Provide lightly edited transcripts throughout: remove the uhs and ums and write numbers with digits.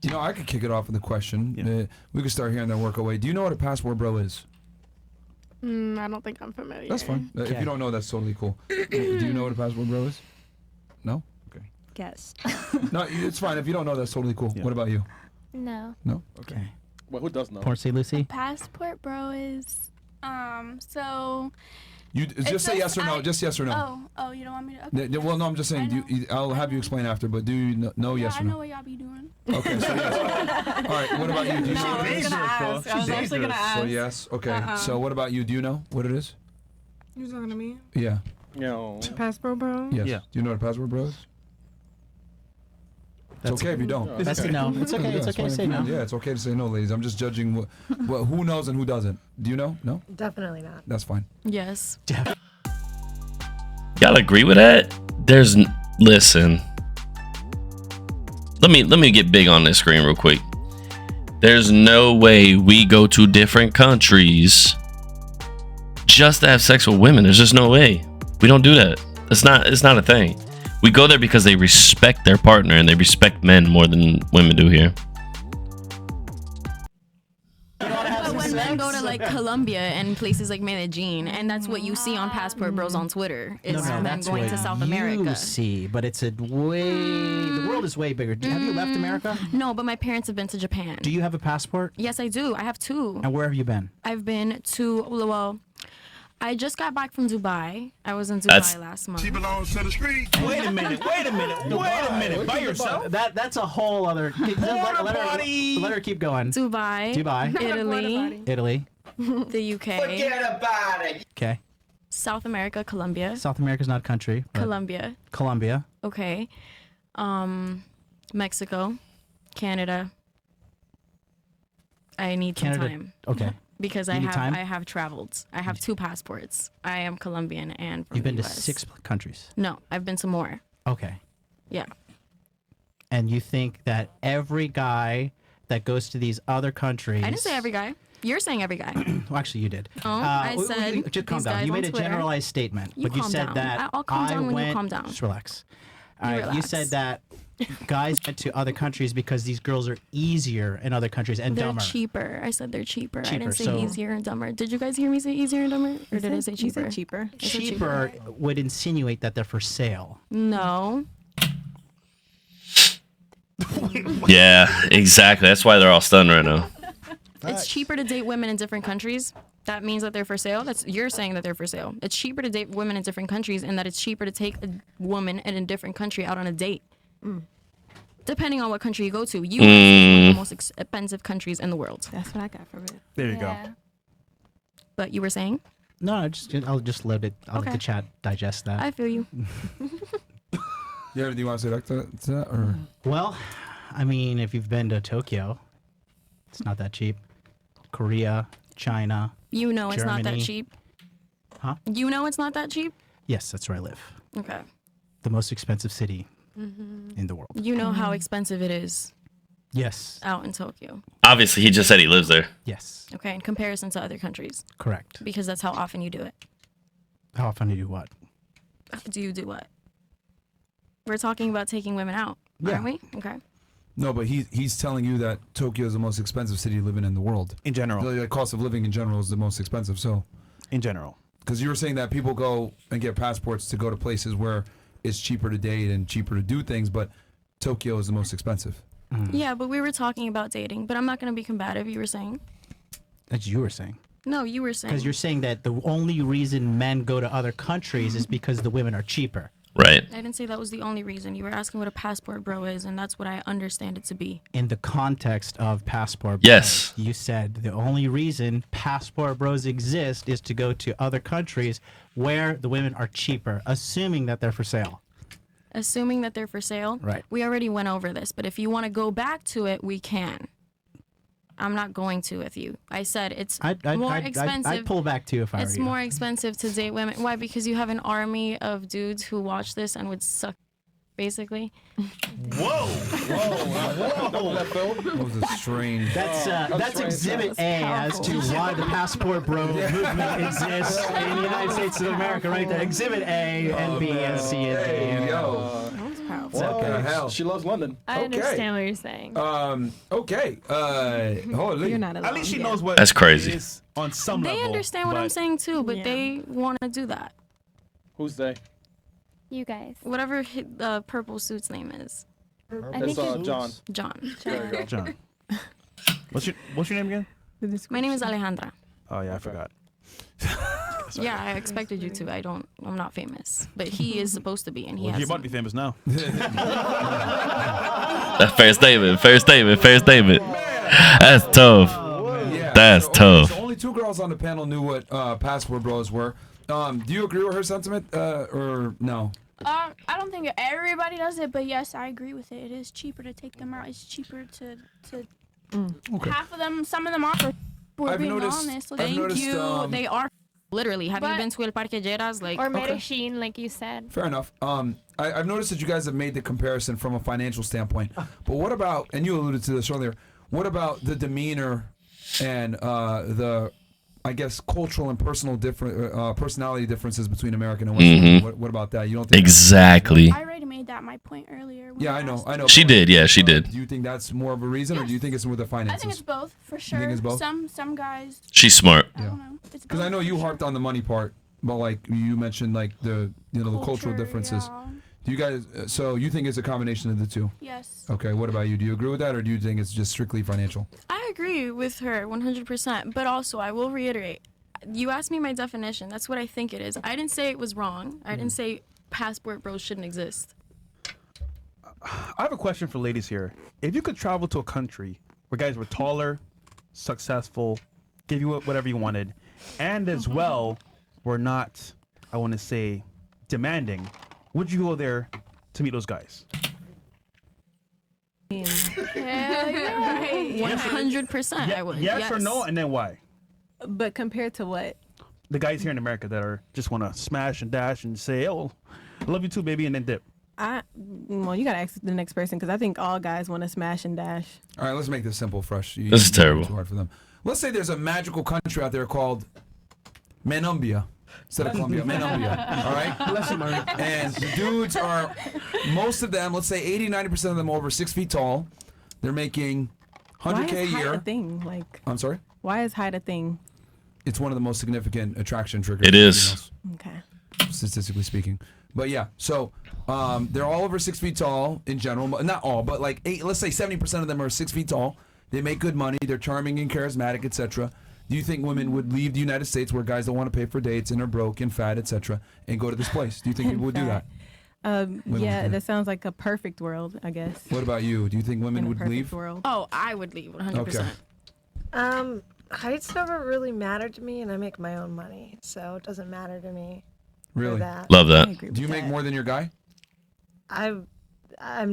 You know, I could kick it off with a question. Yeah. We could start here and then work away. Do you know what a passport bro is? I don't think I'm familiar. That's fine. If Okay. you don't know, that's totally cool. Do you know what a passport bro is? No? Okay. Guess. No, it's fine. If you don't know, that's totally cool. Yeah. What about you? No. No? Okay. Well, who does know? Porcy Lucy? Passport bro is so You just say yes or no. I- Just yes or no. oh, you don't want me to? Okay. Well, no, I'm just saying. I'll have you explain after, but do you know Yeah, yes I or know no? what y'all be doing. Okay, so yes. All right, what about you? Do you know I what it was is? gonna ask. I was actually gonna ask. So yes. Okay. So what about you? Do you know what it is? You talking to me? Yeah. No. Passport bro? Yes. Yeah. Do you know what a passport bro is? It's okay if you don't. Yeah. That's a no. It's okay. It's okay to say no. Yeah, it's okay to say no, ladies. I'm just judging who knows and who doesn't. Do you know? No? Definitely not. That's fine. Yes. Y'all agree with that? Listen. Let me get big on this screen real quick. There's no way we go to different countries just to have sex with women. There's just no way. We don't do that. It's not a thing. We go there because they respect their partner and they respect men more than women do here. But when men go to like Colombia and places like Medellin, and that's what you see on Passport Bros on Twitter, is men that's going what to South you America. see, but it's a way. The world is way bigger. Have you left America? No, but my parents have been to Japan. Do you have a passport? Yes, I do. I have two. And where have you been? I've been to, well, I just got back from Dubai. I was in Dubai That's- last month. Wait a minute. By yourself? That's a whole other. Let her keep going. Dubai, Dubai, Italy, Italy. the UK, Okay. South America, Colombia, South America's not a country. but Colombia, Colombia. okay, Mexico, Canada. I need some Canada. time Okay. because You need time? I have traveled. I have two passports. I am Colombian and from You've been the to US. 6 countries. No, I've been to more. Okay. Yeah. And you think that every guy that goes to these other countries. I didn't say every guy. You're saying every guy. Well, actually, you did. Oh, I said just calm these down. guys You on made a Twitter. generalized statement, You but you calm said down. that I'll calm down when you went. calm down. Just relax. All You right. You relax. said that guys went to other countries because these girls are easier in other countries and They're dumber. cheaper. I said they're cheaper. I Cheaper, didn't say so- easier and dumber. Did you guys hear me say easier and dumber? Or did I say You cheaper? said cheaper. I said Cheaper would insinuate that they're for sale. No. Yeah, exactly. That's why they're all stunned right now. It's cheaper to date women in different countries. That means that they're for sale. You're saying that they're for sale. It's cheaper to date women in different countries, and that it's cheaper to take a woman in a different country out on a date. Depending on what country you go to. US is one of the most expensive countries in the world. That's what I got from it. There you go. But you were saying? No, I'll just let it. I'll let Okay. the chat digest that. I feel you. You have anything you want to say back to that? Or? Well, I mean, if you've been to Tokyo, it's not that cheap. Korea, China. You know it's not that Germany. cheap. Huh? You know it's not that cheap? Yes, that's where I live. Okay. The most expensive city in the world. You know how expensive it is Yes. out in Tokyo. Obviously, he just said he lives there. Yes. Okay, in comparison to other countries. Correct. Because that's how often you do it. How often do you do what? Do you do what? We're talking about taking women out, Yeah. aren't we? Okay. No, but he's telling you that Tokyo is the most expensive city living in the world. In general. The cost of living in general is the most expensive. So, In general. because you were saying that people go and get passports to go to places where it's cheaper to date and cheaper to do things, but Tokyo is the most expensive. Yeah, but we were talking about dating, but I'm not going to be combative, you were saying. That's you were saying. No, you were saying. Because you're saying that the only reason men go to other countries is because the women are cheaper. Right. I didn't say that was the only reason. You were asking what a passport bro is, and that's what I understand it to be. In the context of passport Yes. bros, you said the only reason passport bros exist is to go to other countries where the women are cheaper, assuming that they're for sale. Assuming that they're for sale. Right. We already went over this, but if you want to go back to it, we can. I'm not going to with you. I said it's more expensive. I'd pull back too if I were It's you. more expensive to date women. Why? Because you have an army of dudes who watch this and would suck, basically. That was a strange. That's Exhibit A as to why the passport bro movement exists in the United States of America, right there. Exhibit A and B and C and D. Yo. That was powerful. What the hell? She loves London. I Okay. understand what you're saying. Okay. Holy. You're not alone. At least she Yeah. knows what That's crazy. it is on some They level. understand what I'm but saying too, but Yeah. they want to do that. Who's they? You guys. Whatever the purple suit's name is, I It's think John. John. There you go. John. What's your name again? My name is Alejandra. Oh yeah, I forgot. Yeah, I expected you to. I'm not famous, but he is supposed to be, and he Well, has. you're about to be famous now. That fair statement. Fair statement. Fair statement. That's tough. Yeah, That's tough. So only 2 girls on the panel knew what passport bros were. Do you agree with her sentiment or no? I don't think everybody does it, but yes, I agree with it. It is cheaper to take them out. It's cheaper to Okay. half of them. Some of them are. We're I've being noticed- honest. I've Thank noticed, you. They are literally. Have you But- been to El Parque Lleras? Like, Or Medellin, like you said. Fair enough. I've noticed that you guys have made the comparison from a financial standpoint. But what about, and you alluded to this earlier, what about the demeanor and the, I guess, cultural and personality differences between American and Western? Mhm. What about that? You don't think Exactly. I already made that my point earlier. when Yeah, I I know. asked. I know. She did. Yeah, she did. Do you think that's more of a reason, or do you think it's with the I finances? think it's both for sure. think it's both? Some guys. She's smart. I don't know. It's Because I both know for you sure. harped on the money part, but like you mentioned, like the cultural Culture, differences. yeah. Do you guys? So you think it's a combination of the two? Yes. Okay. What about you? Do you agree with that, or do you think it's just strictly financial? I agree with her 100%. But also, I will reiterate. You asked me my definition. That's what I think it is. I didn't say it was wrong. I didn't say passport bros shouldn't exist. I have a question for ladies here. If you could travel to a country where guys were taller, successful, give you whatever you wanted, and as well were not, I want to say, demanding, would you go there to meet those guys? Hell yeah. 100% I would. Yes or no, and then why? But compared to what? The guys here in America that are just want to smash and dash and say, "Oh, I love you too, baby," and then dip. Well, you gotta ask the next person because I think all guys want to smash and dash. All right. Let's make this simple, Fresh. This is terrible. Too hard for them. Let's say there's a magical country out there called Menumbia. Instead of Colombia, Menumbia. All right? And the dudes are, most of them, let's say 80-90% of them over 6 feet tall. They're making Why 100K is a height a year. thing? Like, I'm sorry? why is height a thing? It's one of the most significant attraction triggers. It for is. females, Okay. statistically speaking. But yeah, so they're all over 6 feet tall in general. Not all, but like let's say 70% of them are 6 feet tall. They make good money. They're charming and charismatic, etc. Do you think women would leave the United States where guys don't want to pay for dates and are broke and fat, etc., and go to this place? Do you think people would do that? Women Yeah, would do that sounds like a perfect world, I guess. What about you? Do you think women In a would perfect leave? world. Oh, I would leave 100%. Okay. Height's never really mattered to me, and I make my own money, so it doesn't matter to me. for Really? That. Love I that. agree Do you with make that. more than your guy? I'm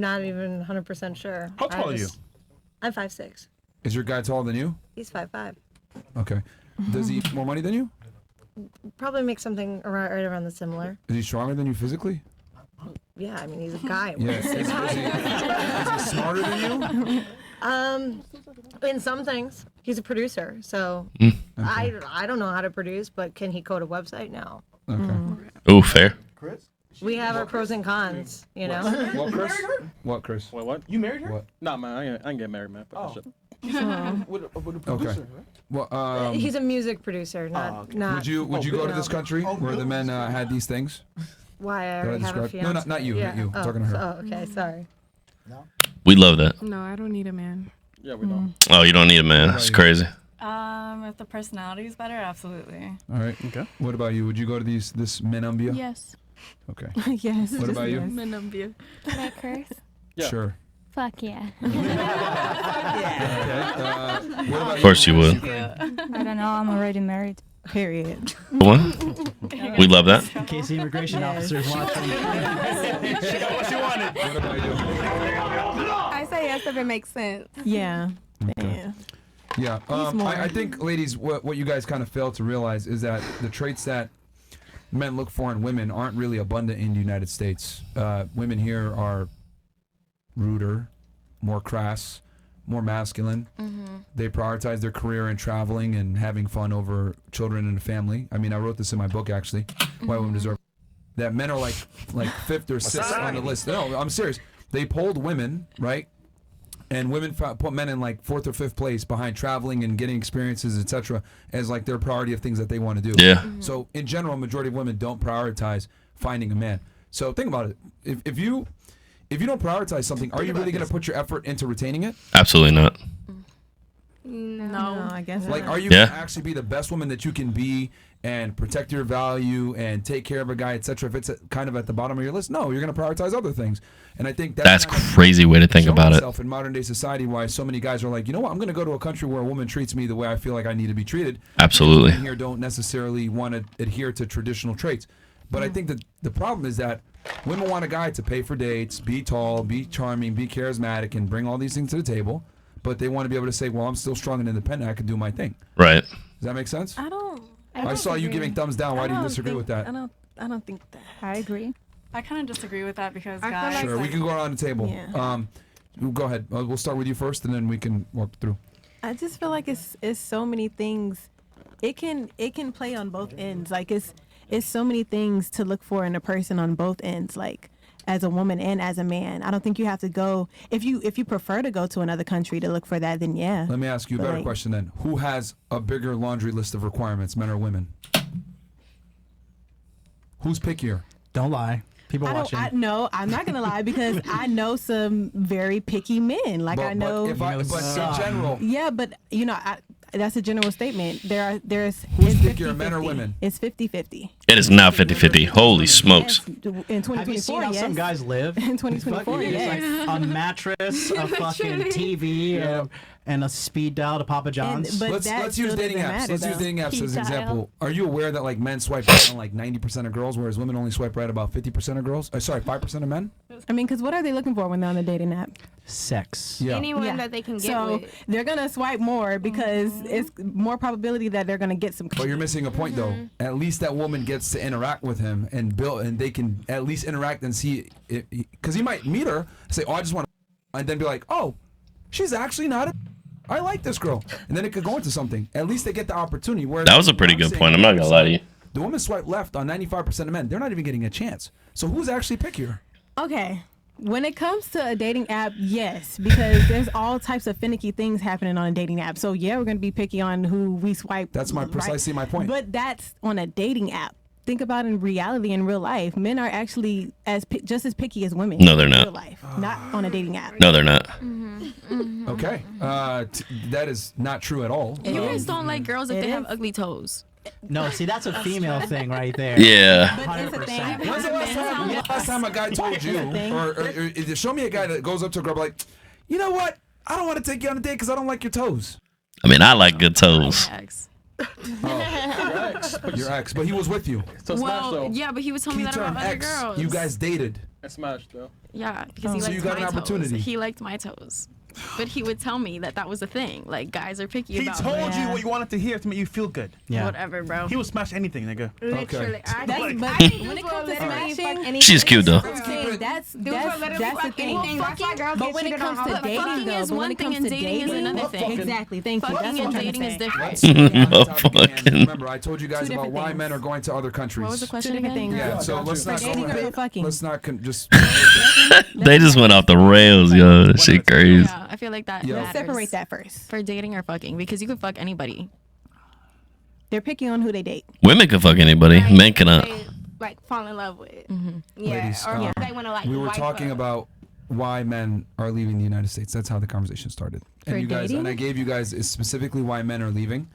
not even 100% sure. How tall are you? I'm 5'6". Is your guy taller than you? He's 5'5". Okay. Does he make more money than you? Probably make something right around the similar. Is he stronger than you physically? Yeah, I mean he's a guy. Yeah. Is he smarter than you? In some things, he's a producer, so I don't know how to produce, but can he code a website? No. Okay. Ooh, fair. We have our pros and cons, you know. What, Chris? What, Chris? Wait, what? You married her? What? Nah, man, I ain't get married, man. Fuck that shit. Okay. Well, He's a music producer, not. would you go to this country where the men had these things? Why I Did I already have a describe- fiance? No, not you, not you. I'm talking to her. Oh, okay, sorry. We love that. No, I don't need a man. Yeah, we know. Oh, you don't need a man. That's crazy. If the personality is better, absolutely. All right. Okay. What about you? Would you go to this Menumbia? Yes. Okay. Yes. What about you? Menumbia. Can I curse? Yeah. Sure. Fuck yeah. Okay. What about Of course you would. I don't know. I'm already married. Period. One. We love that. In case the immigration officers watching. She got what she wanted. What about you? I say yes if it makes sense. Yeah. Yeah. Yeah. more. I think, ladies, what you guys kind of fail to realize is that the traits that men look for in women aren't really abundant in the United States. Women here are ruder, more crass, more masculine. They prioritize their career and traveling and having fun over children and a family. I mean, I wrote this in my book, actually, Why Women Deserve. That men are like fifth or sixth on the list. No, I'm serious. they polled women, right? And women put men in like 4th or 5th place behind traveling and getting experiences, etc., as like their priority of things that they want to do. Yeah. So in general, majority of women don't prioritize finding a man. So think about it. If you don't prioritize something, are you really going to put your effort into retaining it? Absolutely not. No, I guess Like, not. are you Yeah. going to actually be the best woman that you can be and protect your value and take care of a guy, etc.? If it's kind of at the bottom of your list, no, you're going to prioritize other things. And I think That's kind of crazy way to think showing about it. itself in modern day society. Why so many guys are like, you know what, I'm going to go to a country where a woman treats me the way I feel like I need to be treated. Absolutely. Women here don't necessarily want to adhere to traditional traits. But I think that the problem is that women want a guy to pay for dates, be tall, be charming, be charismatic, and bring all these things to the table. But they want to be able to say, well, I'm still strong and independent. I can do my thing. Right. Does that make sense? I don't. I saw you giving thumbs down. Why do you disagree with that? I don't think that. I agree. I kind of disagree with that because I feel guys. like- Sure, we can go around the table. Yeah. Go ahead. We'll start with you first, and then we can walk through. I just feel like it's so many things. It can play on both ends. Like it's so many things to look for in a person on both ends. Like as a woman and as a man. I don't think you have to go if you prefer to go to another country to look for that. Then yeah. Let me ask you a better Like- question then. Who has a bigger laundry list of requirements, men or women? Who's pickier? Don't lie. People watching. No, I'm not gonna lie because I know some very picky men. Like I know. But in general, Yeah, but that's a general statement. There's who's it's pickier, men or 50-50. women? It's 50-50. It is not 50-50. Holy smokes. Yes, in 2024, Have you seen how yes. some guys live? In 2024, Fucking, yes. it's like a mattress, a fucking TV, and a speed dial to Papa John's. but Let's that use still dating doesn't apps. matter, Let's use though. dating apps as an Speed example. Are you aware that like men swipe right on like 90% of girls, whereas women only swipe right about 50% of girls? Sorry, 5% of men? I mean, because what are they looking for when they're on the dating app? Sex. Yeah. Anyone Yeah. that they can get So with. they're gonna swipe more because it's more probability that they're gonna get some. But you're missing a point though. At least that woman gets to interact with him and build, and they can at least interact and see it, because he might meet her, say, "Oh, I just want," and then be like, "Oh, she's actually not. I like this girl," and then it could go into something. At least they get the opportunity. Whereas That was a pretty good point. I'm not gonna lie to you. The women swipe left on 95% of men. They're not even getting a chance. So who's actually pickier? Okay. When it comes to a dating app, yes, because there's all types of finicky things happening on a dating app. So yeah, we're gonna be picky on who we swipe. That's precisely my point. But that's on a dating app. Think about in reality, in real life, men are actually just as picky as women. No, they're in not. Real life, not on a dating app. No, they're not. Okay, that is not true at all. You just don't like girls if It they have is. ugly toes. No, see, that's a female thing right there. Yeah. But it's a thing. 100%. When's the last time a guy told you, or show me a guy that goes up to a girl like, you know what? I don't want to take you on a date because I don't like your toes. I mean, I like good toes. Ex. Your ex, but he was with you. So smash though. Well, yeah, but he was telling me Key that about term other ex. girls. You guys dated. It's smash though. Yeah, because he So liked you got my an opportunity. toes. He liked my toes. But he would tell me that was a thing. Like, guys are picky He about told me. you what you wanted to hear to make you feel good. Yeah. Whatever, bro. He will smash anything, nigga. Literally. I That's, think- but I think when it dudes comes will to literally fuck smashing, anything. She's cute though. that's Dudes will literally the fuck thing. anything. That's why girls But get when it cheated comes on to all the dating, time. Fucking though, is but when one it thing comes and to dating is dating, another thing. exactly. Thank you. That's Fucking what I'm and trying to dating say. is different. Fucking. Remember, I told you guys Two about different why things. men are going to other countries. What was the question Two different again? things. Yeah, so let's For not dating or for fucking? let's not just. They just went off the rails, yo. That shit crazy. Yeah, I feel like that Yeah. Let's matters. separate that first. For dating or fucking, because you could fuck anybody. They're picky on who they date. Women can fuck anybody. Men cannot. They, like fall in love with. Mm-hmm. Yeah, Ladies, or who they want to like. we were wipe talking up. about why men are leaving the United States. That's how the conversation started. For And you guys, dating? and I gave you guys specifically why men are leaving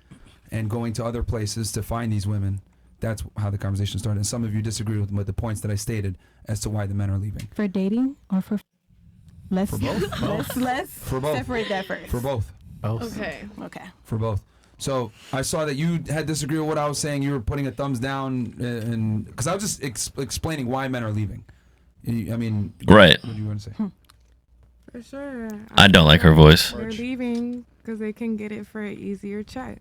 and going to other places to find these women. That's how the conversation started. And some of you disagree with the points that I stated as to why the men are leaving. For dating or for? Let's For both. let's For both. separate that first. For both. Both. Okay. Okay. For both. So I saw that you had disagreed with what I was saying. You were putting a thumbs down, and because I was just explaining why men are leaving. I mean, Right. What do you want to say? For sure. I don't like her voice. They're leaving because they can get it for an easier check.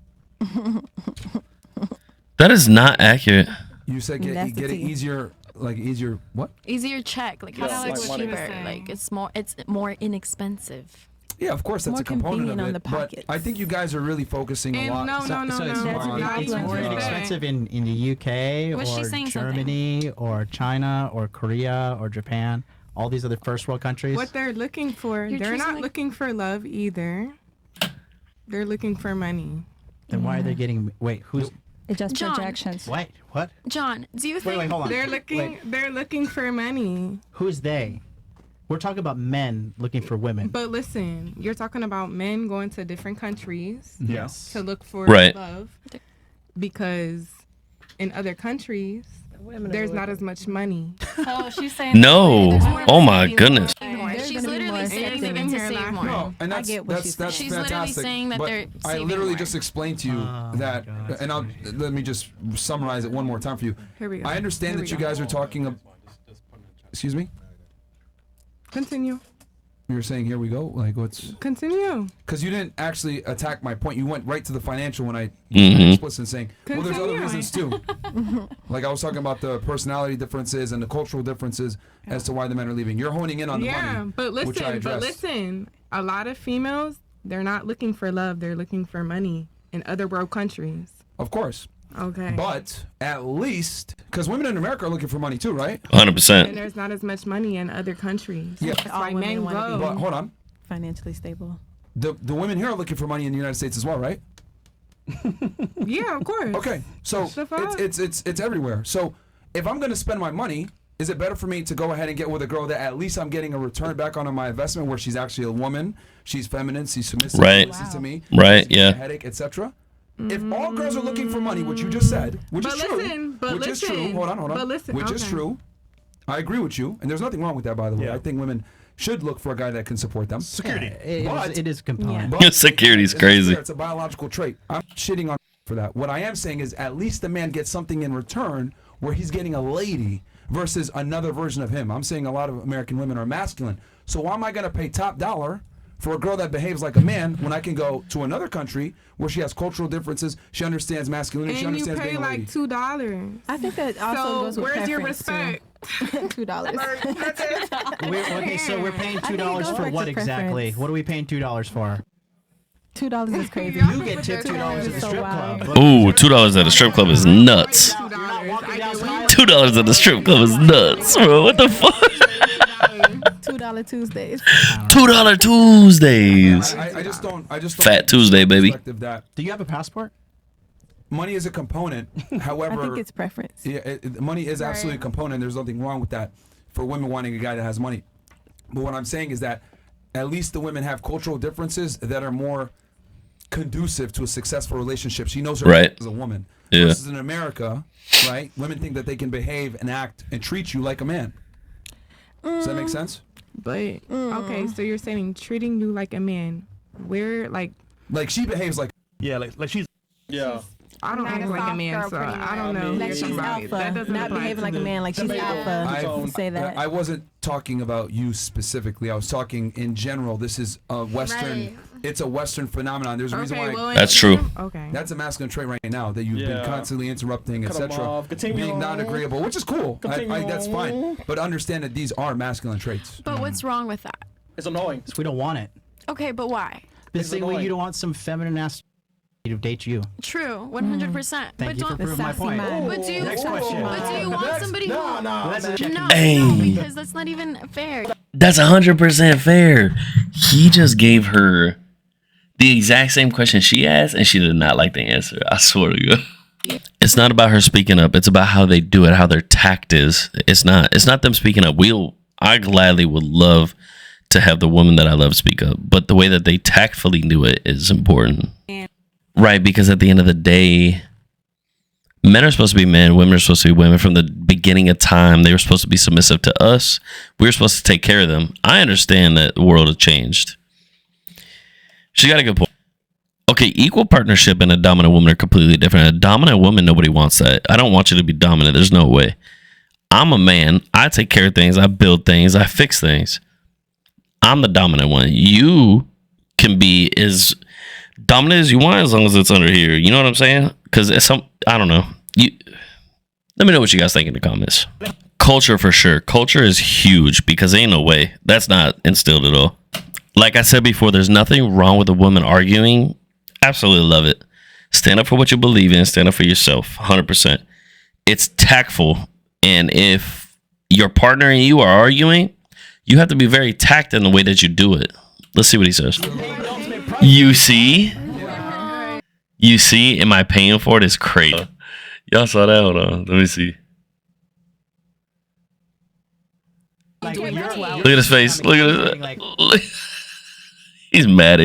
That is not accurate. You said That's the get it tea. easier, like easier. What? Easier check. Like, Yeah, it's like cheaper. money. Like, it's more inexpensive. Yeah, of course, that's More a component convenient of on it. the But pockets. I think you guys are really focusing a And lot. no, no, no, So no. it's That's more, not it's what more I'm saying. inexpensive in the UK Was she or saying something? Germany or China or Korea or Japan all these other first world countries. What they're looking for, You're they're choosing, not like- looking for love either. They're looking for money. Then why are they getting? Wait, who's? It's just John. projections. Wait, what? John, do you think? Wait, hold on. They're looking. They're looking for money. Who's they? We're talking about men looking for women. But listen, you're talking about men going to different countries Yes. to look for Right. love, because in other countries there's not as much money. Oh, she's saying. No. Oh my goodness. She's gonna be literally more saying accepting. to Here save laughing. more. No, and I that's get what that's she's that's saying. She's literally fantastic. saying that but they're I saving literally more. just explained to you Oh, that, God, and I'll let me just summarize it one more time for you. Here we go. I understand Here that we you go. guys are talking. Excuse me. Continue. You were saying here we go. Like what's? Continue. Because you didn't actually attack my point. You went right to the financial when I Mhm. explicit saying, well, there's other Continue. reasons too. Like I was talking about the personality differences and the cultural differences as to why the men are leaving. You're honing in on the Yeah, money, but which I listen, addressed. a lot of females, they're not looking for love. They're looking for money in other world countries. Of course. Okay. But at least, because women in America are looking for money too, right? 100%. And there's not as much money in other countries. Yeah. That's All why women men wanna be- go. But hold on. Financially stable. The women here are looking for money in the United States as well, right? Yeah, of course. Okay, so The fuck? it's everywhere. So if I'm gonna spend my money, is it better for me to go ahead and get with a girl that at least I'm getting a return back on my investment, where she's actually a woman, she's feminine, she's submissive, Right. she listens to me, Right, she's giving me yeah. a headache, etc. If all girls are looking for money, which you just said, which But is true, listen, but which is true, listen, hold on, but listen, which is okay. true, I agree with you, and there's nothing wrong with that, by the way. Yeah. I think women should look for a guy that can support them. Security. It is a component. But Security's it's crazy. fair, it's a biological trait. I'm shitting on for that. What I am saying is at least the man gets something in return where he's getting a lady versus another version of him. I'm saying a lot of American women are masculine. So why am I going to pay top dollar for a girl that behaves like a man when I can go to another country where she has cultural differences, she understands masculinity, she And you understands pay being a lady? like $2. I think that also So goes with where's your preference, too. respect? $2. Okay, so we're paying I think it $2 goes for back what to exactly? preference. What are we paying $2 for? $2 is crazy. You get tipped $2 at the So strip wild. club. Ooh, $2 at a strip club is nuts. $2 at the strip club is nuts, bro. What the fuck? $2 Tuesdays. $2 Tuesdays. I just don't. Fat Tuesday, baby. perspective that Do you have a passport? money is a component. I However, think it's preference. yeah, money is absolutely a component. There's nothing wrong with that for women wanting a guy that has money. But what I'm saying is that at least the women have cultural differences that are more conducive to a successful relationship. She knows her Right. as a woman. Yeah. Versus in America, right? Women think that they can behave and act and treat you like a man. Does that make sense? But okay, so you're saying treating you like a man. Where like Like she behaves like. Yeah, like she's. Yeah. I don't Not act a like a soft man, girl, so pretty I don't know. much. who Like you're she's talking about. alpha, That doesn't not apply behaving to like a me. man, like she's alpha. I, Say that. I wasn't talking about you specifically. I was talking in general. This is a Western. Right. It's a Western phenomenon. There's a reason Okay, why. well, That's true. Okay. That's a masculine trait right now that you've been Yeah. constantly interrupting, Cut 'em etc. off. Continue. Being non-agreeable, which is cool. That's fine. But understand that these are masculine traits. But what's wrong with that? It's annoying. We don't want it. Okay, but why? The It's same way annoying. you don't want some feminine ass to date you. True, 100%. Thank But you for don't. proving my sassy point. mind. But do you? Next question. But do you want somebody who? That's a check. No, Hey. no, because that's not even fair. That's 100% fair. He just gave her the exact same question she asked, and she did not like the answer. I swear to God. It's not about her speaking up. It's about how they do it, how their tact is. It's not them speaking up. I gladly would love to have the woman that I love speak up, but the way that they tactfully do it is important. Right, because at the end of the day, men are supposed to be men, women are supposed to be women. From the beginning of time, they were supposed to be submissive to us. We were supposed to take care of them. I understand that the world has changed. She got a good point. Okay, equal partnership and a dominant woman are completely different. A dominant woman, nobody wants that. I don't want you to be dominant. There's no way. I'm a man. I take care of things. I build things. I fix things. I'm the dominant one. You can be as dominant as you want as long as it's under here. You know what I'm saying? Because I don't know. Let me know what you guys think in the comments. Culture for sure. Culture is huge because ain't no way. That's not instilled at all. Like I said before, there's nothing wrong with a woman arguing. Absolutely love it. Stand up for what you believe in. Stand up for yourself. 100%. It's tactful. And if your partner and you are arguing, You have to be very tact in the way that you do it. Let's see what he says. You see? You see? Am I paying for it? It's crazy. Y'all saw that? Hold on. Let me see. Like, Look at his face. Look at his. Look. He's mad at